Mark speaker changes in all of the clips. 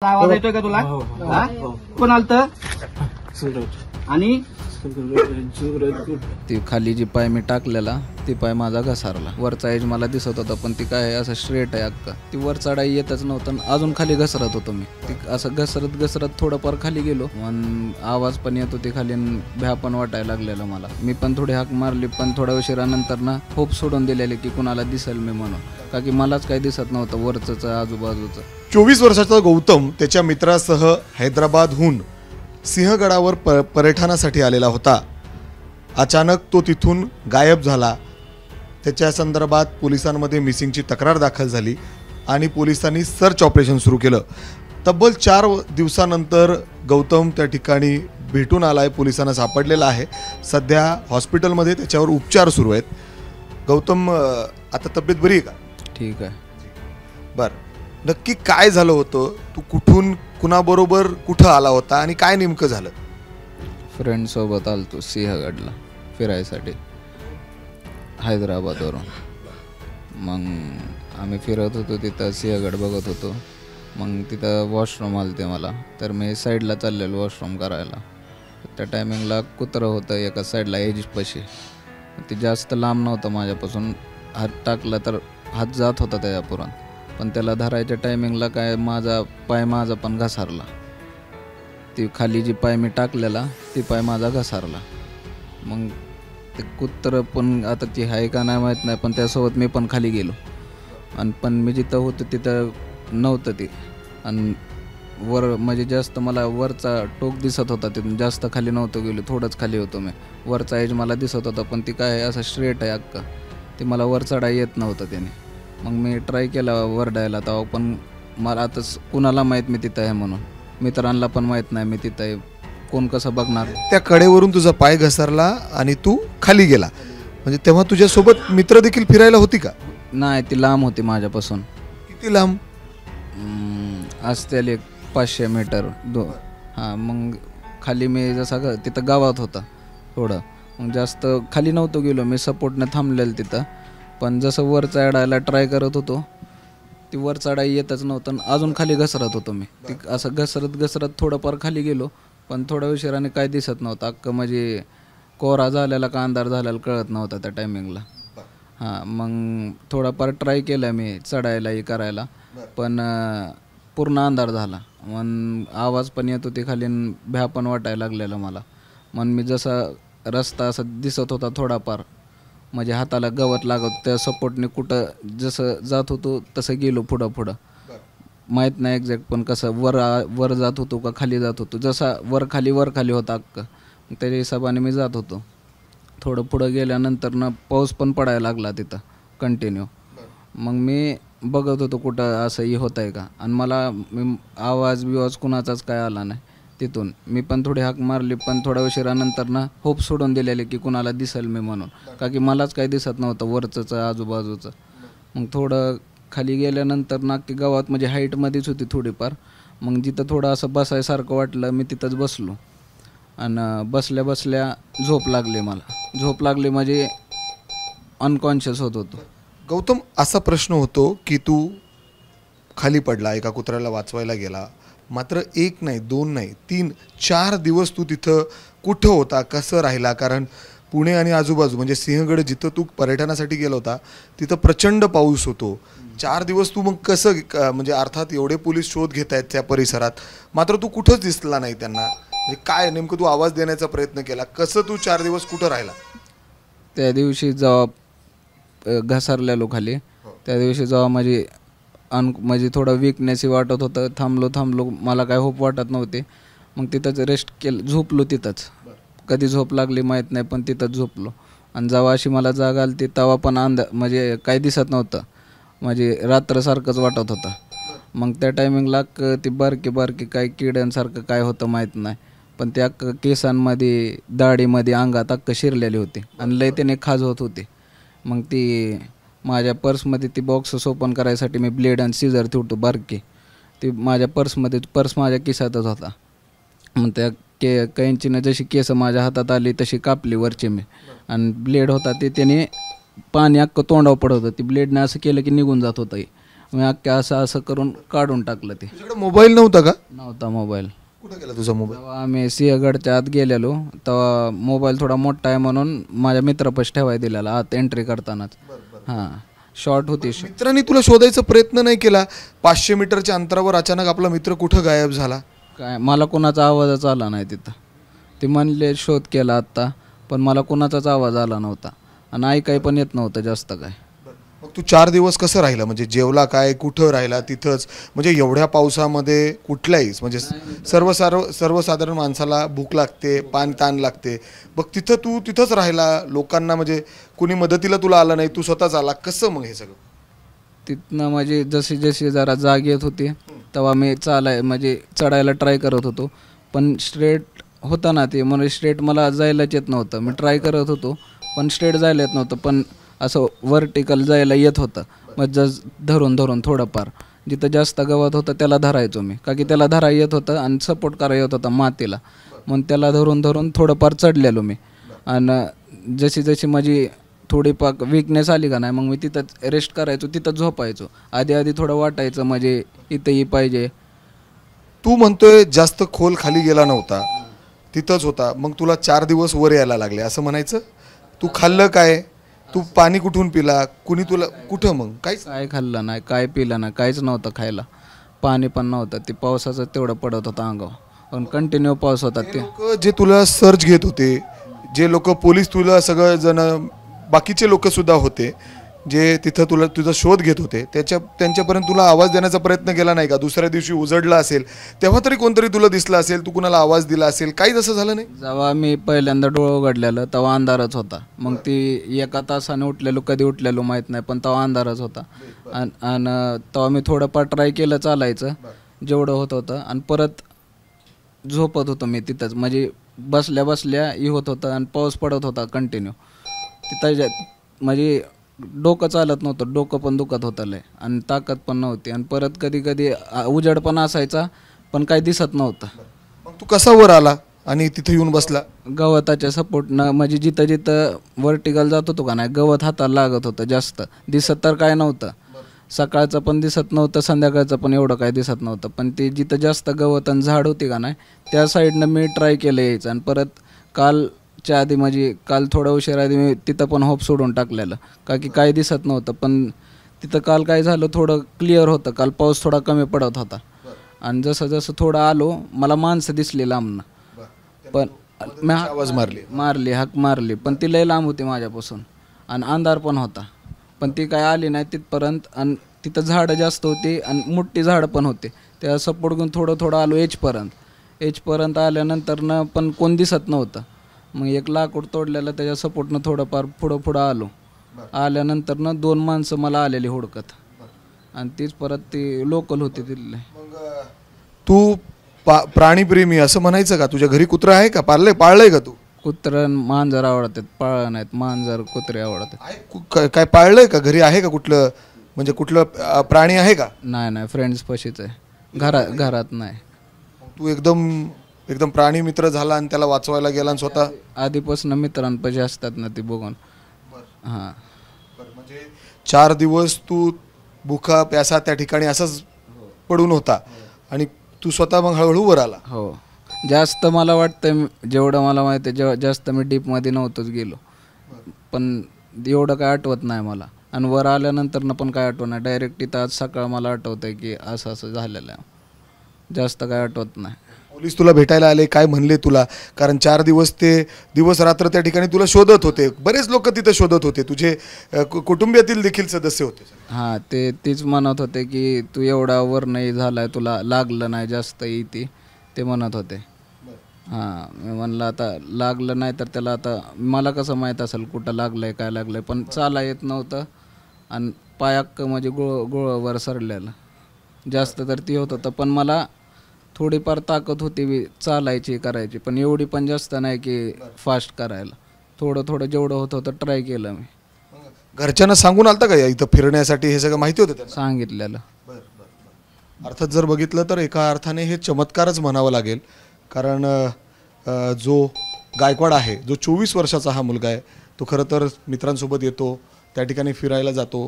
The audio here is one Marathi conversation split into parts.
Speaker 1: आवाज येतोय का तुला? कोण आलतं? आणि
Speaker 2: ती खाली जी पाय मी टाकलेला ती पाय माझा घसारला. वरचा एज मला दिसत होता पण ती काय आहे असं स्ट्रेट आहे अक्का. ती वर चढाई येतच नव्हतं, अजून खाली घसरत होतो मी. ती असं घसरत घसरत थोडंफार खाली गेलो. आवाज पण येत होती खाली, भ्या पण वाटायला लागलेलं मला. मी पण थोडी हाक मारली, पण थोड्या उशिरानंतर ना होप सोडून दिलेले की कुणाला दिसेल मी म्हणून, का की मलाच काही दिसत नव्हतं वरच आजूबाजूचं.
Speaker 3: 24 वर्षाचा गौतम त्याच्या मित्रासह हैदराबादहून सिंहगडावर पर्यटनासाठी आलेला होता. अचानक तो तिथून गायब झाला. त्याच्या संदर्भात पोलिसांमध्ये मिसिंगची तक्रार दाखल झाली आणि पोलिसांनी सर्च ऑपरेशन सुरू केलं. तब्बल 4 दिवसानंतर गौतम त्या ठिकाणी भेटून आलाय, पोलिसांना सापडलेला आहे. सध्या हॉस्पिटलमध्ये त्याच्यावर उपचार सुरू आहेत. गौतम, आता तब्येत बरी आहे का?
Speaker 2: ठीक आहे.
Speaker 3: बरं, नक्की काय झालं होतं? तू कुठून कुणाबरोबर कुठं आला होता आणि काय नेमकं झालं?
Speaker 2: फ्रेंड सोबत आलतो सिंहगडला फिरायसाठी हैदराबादवरून. मग आम्ही फिरत होतो तिथं, सिंहगड बघत होतो. मग तिथं वॉशरूम आलते मला, तर मी साईडला चाललेलो वॉशरूम करायला. त्या टायमिंगला कुत्रं होतं एका साईडला एजपाशी. ते जास्त लांब नव्हतं माझ्यापासून. हात टाकला तर हात जात होता त्याच्यापुरात, पण त्याला धरायच्या टायमिंगला काय माझा पण घसारला. ती खाली जी पाय मी टाकलेला ती पाय माझा घसारला. मग ते कुत्रं पण आता ती आहे का नाही माहीत नाही, पण त्यासोबत मी पण खाली गेलो. आणि पण मी जिथं होतो तिथं नव्हतं ते. आणि वर म्हणजे जास्त मला वरचा टोक दिसत होता, तिथून जास्त खाली नव्हतं गेलो, थोडंच खाली होतो मी. वरचा एज मला दिसत होता, पण ती काय आहे असं स्ट्रेट आहे अक्का. ती मला वर चढाई येत नव्हतं त्याने. मग मी ट्राय केला वरडायला तेव्हा, पण मला आता कुणाला माहीत मी तिथं आहे म्हणून. मित्रांना पण माहीत नाही मी तिथं आहे, कोण कसं बघणार.
Speaker 3: त्या कडेवरून तुझा पाय घसरला आणि तू खाली गेला, म्हणजे तेव्हा तुझ्यासोबत मित्र देखील फिरायला होती का?
Speaker 2: नाही, ती लांब होती माझ्यापासून.
Speaker 3: किती लांब?
Speaker 2: असतील एक 500 मीटर हां. मग खाली मी जसा तिथं गावात होता थोडं, मग जास्त खाली नव्हतो गेलो मी. सपोर्टने थांबलेलं तिथं, पण जसं वर चढायला ट्राय करत होतो ती वर चढाई येतच नव्हतं, अजून खाली घसरत होतो मी. ती असं घसरत घसरत थोडंफार खाली गेलो, पण थोड्या उशिराने काय दिसत नव्हतं अक्का. म्हणजे कोरा झालेला का अंधार झालेला कळत नव्हता त्या टायमिंगला. हां, मग थोडाफार ट्राय केला मी चढायलाही करायला, पण पूर्ण अंधार झाला. मग आवाज पण येत होती खाली, भ्या पण वाटायला लागलेलं मला. मग मी जसा रस्ता असा दिसत होता थोडाफार, म्हणजे हाताला गवत लागत, त्या सपोर्टने कुठं जसं जात होतो तसं गेलो पुढं. माहीत नाही एक्झॅक्ट, पण कसं वर जात होतो का खाली जात होतो. जसा वर खाली होता अक्का, त्याच्या हिशोबाने मी जात होतो. थोडं पुढं गेल्यानंतर ना पाऊस पण पडायला लागला तिथं कंटिन्यू. मग मी बघत होतो कुठं असंही होत आहे का, आणि मला आवाज कुणाचाच काय आला नाही तिथून. मी पण थोडी हाक मारली, पण थोड्या उशिरानंतर ना होप सोडून दिलेले की कुणाला दिसेल मी म्हणून, का की मलाच काही दिसत नव्हतं वरचंच आजूबाजूचं. मग थोडं खाली गेल्यानंतर ना की गावात म्हणजे हाईटमध्येच होती थोडीफार. मग जिथं थोडं असं बसायसारखं वाटलं, मी तिथंच बसलो. आणि बसल्या बसल्या झोप लागली मला. झोप लागली म्हणजे अनकॉन्शियस होत होतो.
Speaker 3: गौतम, असा प्रश्न होतो की तू खाली पडला, एका कुत्र्याला वाचवायला गेला, मात्र 1 नाही 2 नाही 3 4 दिवस तू तिथं कुठं होता, कसं राहिला? कारण पुणे आणि आजूबाजू म्हणजे सिंहगड जिथं तू पर्यटनासाठी गेला होता तिथं प्रचंड पाऊस होतो. 4 दिवस तू मग कसं, म्हणजे अर्थात एवढे पोलीस शोध घेत आहेत त्या परिसरात, मात्र तू कुठंच दिसला नाही त्यांना. म्हणजे काय नेमकं तू आवाज देण्याचा प्रयत्न केला, कसं तू 4 दिवस कुठं राहिला?
Speaker 2: त्या दिवशी जेव्हा घसरलेलो खाली, त्या दिवशी जेव्हा म्हणजे थोडं विकनेसही वाटत होतं, थांबलो, मला काय होप वाटत नव्हते. मग तिथंच रेस्ट केलं, झोपलो तिथंच. कधी झोप लागली माहीत नाही, पण तिथंच झोपलो. आणि जेव्हा अशी मला जाग आली ती तेव्हा पण म्हणजे काही दिसत नव्हतं, म्हणजे रात्रसारखंच वाटत होतं. मग त्या टायमिंगला ती बारकी काही किड्यांसारखं काय होतं माहीत नाही, पण त्या केसांमध्ये दाढीमध्ये अंगात शिरलेली होती आणि लय त्याने खाज होत होती. मग ती माझ्या पर्समध्ये ती बॉक्स ओपन करायसाठी मी ब्लेड आणि सीझर ठेवतो बारकी, ती माझ्या पर्स माझ्या खिशातच होता. मग त्या कैंचीनं जशी केस माझ्या हातात आली तशी कापली वरची मी, आणि ब्लेड होता ते त्याने पाणी तोंडावर पडत होतं. ती ब्लेडने असं केलं की निघून जात होतं. मी अख्ख्या असं असं करून काढून टाकलं ते.
Speaker 3: तुझ्याकडे मोबाईल नव्हता का?
Speaker 2: नव्हता मोबाईल.
Speaker 3: कुठे गेला तुझा मोबाईल?
Speaker 2: तेव्हा आम्ही सिंहगडच्या आत गेलेलो तेव्हा मोबाईल थोडा मोठा आहे म्हणून माझ्या मित्रापाशी ठेवाय दिलेला आत एंट्री करतानाच. हां शॉर्ट होती.
Speaker 3: मित्रांनी तुला शोधायचा प्रयत्न नाही केला? 500 मीटरच्या अंतरावर अचानक आपला मित्र कुठं गायब झाला?
Speaker 2: काय मला कोणाचा आवाजच आला नाही तिथं. ते म्हणले शोध केला आत्ता पण मला कोणाचाच आवाज आला नव्हता आणि ऐकाय पण येत नव्हतं जास्त काय.
Speaker 3: मग तू 4 दिवस कसं राहिला? म्हणजे जेवला काय? कुठं राहिला? तिथंच म्हणजे एवढ्या पावसामध्ये कुठल्याहीच म्हणजे सर्वसाधारण माणसाला भूक लागते, पाणी ताण लागते, मग तू तिथंच राहिला लोकांना म्हणजे कुणी मदतीला तुला आलं नाही, तू स्वतःच आला, कसं मग हे सगळं?
Speaker 2: तिथनं म्हणजे जशी जशी जरा जाग येत होती तेव्हा मी म्हणजे चढायला ट्राय करत होतो पण स्ट्रेट होता ना ते म्हणजे स्ट्रेट मला जायलाच येत नव्हतं. मी ट्राय करत होतो पण स्ट्रेट जायला येत नव्हतं पण असं वर्टिकल जायला येत होतं. मग धरून थोडंफार जिथं जास्त गवत होतं त्याला धरायचो मी का की त्याला धरा येत होतं आणि सपोर्ट करायला येत होता मातीला. मग त्याला धरून थोडंफार चढलेलो मी आणि जशी जशी माझी थोडी वीकनेस आली का नाही मग मी तिथंच रेस्ट करायचो, तिथंच झोपायचो. आधी थोडं वाटायचं म्हणजे इथंही पाहिजे.
Speaker 3: तू म्हणतोय जास्त खोल खाली गेला नव्हता, तिथंच होता, मग तुला 4 दिवस वर यायला लागले असं म्हणायचं? तू खाल्लं काय? तू पाणी कुठून पिला? कुणी तुला कुठं? मग
Speaker 2: काय खाल्लं नाही, काय पिलं नाही, काहीच नव्हतं खायला. पाणी पण नव्हतं. ते पावसाचं तेवढं पडत होतं अंगावर पण कंटिन्यू पाऊस होता. ते
Speaker 3: लोक जे तुला सर्च घेत होते, जे लोक पोलीस तुला सगळं जण बाकीचे लोक सुद्धा होते जे तिथं तुझा शोध घेत होते, त्यांच्यापर्यंत तुला आवाज देण्याचा प्रयत्न केला नाही का? दुसऱ्या दिवशी उजडला असेल तेव्हा तरी कोणतरी तुला दिसलं असेल, तू कुणाला आवाज दिला असेल, काहीच असं झालं नाही?
Speaker 2: जेव्हा मी पहिल्यांदा डोळं उघडलेलं तेव्हा अंधारच होता. मग ती 1 तासाने उठलेलो, कधी उठलेलो माहीत नाही पण तेव्हा अंधारच होता. आणि तेव्हा मी थोडंफार ट्राय केलं चालायचं जेवढं होतं आणि परत झोपत होतो मी तिथंच. म्हणजे बसल्या होत होतं आणि पाऊस पडत होता कंटिन्यू. तिथं म्हणजे डोकं चालत नव्हतं, डोकं पण दुखत होतं लय आणि ताकद पण नव्हती. आणि परत कधी उजेड पण असायचा पण काही दिसत नव्हतं.
Speaker 3: मग तू कसा वर आला आणि तिथे येऊन बसला?
Speaker 2: गवताच्या सपोर्टनं म्हणजे जिथं वर्टिकल जात होतो का नाही गवत हाताला लागत होतं. जास्त दिसत तर काय नव्हतं, सकाळचं पण दिसत नव्हतं, संध्याकाळचं पण एवढं काय दिसत नव्हतं. पण ते जिथं जास्त गवत आणि झाड होती का नाही त्या साईडनं मी ट्राय केलं यायचं. आणि परत कालच्या आधी म्हणजे काल थोडा उशीर आधी मी तिथं पण होप सोडून टाकलेलं का की काय दिसत नव्हतं. पण तिथं काल काय झालं थोडं क्लिअर होतं. काल पाऊस थोडा कमी पडत होता आणि जसं थोडं आलो मला माणसं दिसली लांबनं पण मी
Speaker 3: आवाज
Speaker 2: हाक मारली पण ती लय लांब होती माझ्यापासून आणि अंधार पण होता पण ती काय आली नाही तिथपर्यंत. आणि तिथं झाडं जास्त होती आणि मोठी झाडं पण होते. त्या सपोर्ट घेऊन थोडं आलो एजपर्यंत आल्यानंतर पण कोण दिसत नव्हतं. मग एक लाकूड तोडलेलं त्याच्या सपोर्टनं थोडंफार पुढं आलो. आल्यानंतर 2 माणसं मला आलेली हुडकत आणि तीच परत ती लोकल होती तिथले.
Speaker 3: तू प्राणीप्रेमी असं म्हणायचं का? तुझ्या घरी कुत्रा आहे का? पाळलंय का तू?
Speaker 2: कुत्रं मांजर आवडतात, पाळलं नाहीत. मांजर कुत्रे आवडतात.
Speaker 3: काय पाळलंय का? घरी आहे का कुठलं म्हणजे कुठलं प्राणी आहे का?
Speaker 2: नाही फ्रेंड्स पशीच आहे, घरात नाही.
Speaker 3: तू एकदम प्राणी मित्र झाला आणि त्याला वाचवायला गेला आणि स्वतः
Speaker 2: आधीपासून मित्रांपाशी असतात ना ती बघून. हां
Speaker 3: म्हणजे 4 दिवस तू भुका प्यासा त्या ठिकाणी असंच पडून होता आणि तू स्वतः मग हळूहळू वर आला.
Speaker 2: हो जास्त मला वाटतं जेवढं मला माहिती आहे जास्त मी डीपमध्ये नव्हतोच गेलो पण एवढं काय आठवत नाही मला. आणि वर आल्यानंतर पण काय आठवत नाही. डायरेक्ट तिथं आज सकाळ मला आठवतं की असं झालेलं आहे. जास्त काय आठवत नाही.
Speaker 3: पोलीस तुला भेटायला आले, काय म्हणले तुला? कारण 4 दिवस ते दिवस रात्र त्या ठिकाणी तुला शोधत होते. बरेच लोक तिथे शोधत होते, तुझे कुटुंबातील देखील सदस्य होते.
Speaker 2: हां तीच म्हणत होते की तू एवढा वर नाही झालाय, तुला लागलं नाही जास्त इथे ते म्हणत होते. हां मी म्हणलं आता लागलं नाही तर त्याला आता मला कसं माहीत असेल कुठं लागलंय काय लागलंय. पण चाला येत नव्हतं आणि पायाक्क म्हणजे गोळावर सरलेलं जास्त तर ती होत होतं. पण मला थोडीफार ताकद होती चालायची करायची पण एवढी पण जास्त नाही की फास्ट करायला. थोडं जेवढं होतं ट्राय केलं मी.
Speaker 3: घरच्यांना सांगून आलता का इथं फिरण्यासाठी? हे सगळं माहिती होतं?
Speaker 2: सांगितलेलं.
Speaker 3: अर्थात जर बघितलं तर एका अर्थाने हे चमत्कारच म्हणावं लागेल. कारण जो गायकवाड आहे, जो 24 वर्षाचा हा मुलगा आहे, तो खरं तर मित्रांसोबत येतो, त्या ठिकाणी फिरायला जातो,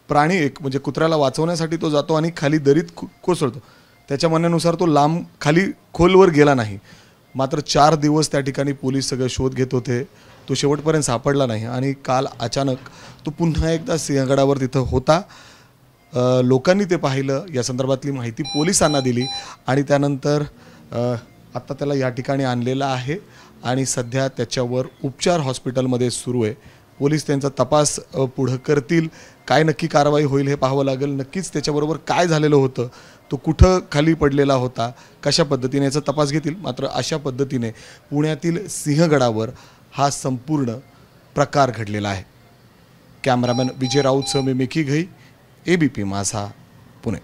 Speaker 3: प्राणी एक म्हणजे कुत्र्याला वाचवण्यासाठी तो जातो आणि खाली दरीत कोसळतो. त्याच्या म्हणण्यानुसार तो लांब खाली खोलवर गेला नाही. मात्र 4 दिवस त्या ठिकाणी पोलीस सगळे शोध घेत होते. तो शेवटपर्यंत सापडला नाही आणि काल अचानक तो पुन्हा एकदा सिंहगडावर तिथं होता. लोकांनी ते पाहिलं, या संदर्भातली माहिती पोलिसांना दिली आणि त्यानंतर आत्ता त्याला या ठिकाणी आणलेलं आहे आणि सध्या त्याच्यावर उपचार हॉस्पिटलमध्ये सुरू आहे. पोलीस त्यांचा तपास पुढं करतील. काय नक्की कारवाई होईल हे पाहावं लागेल. नक्कीच त्याच्याबरोबर काय झालेलं होतं, तो कुठं खाली पडलेला होता, कशा पद्धतीने याचा तपास घेतील. मात्र अशा पद्धतीने पुण्यातील सिंहगडावर हा संपूर्ण प्रकार घडलेला आहे. कॅमेरामॅन विजय राऊतसह मी मिकी घई, ABP माझा, पुणे.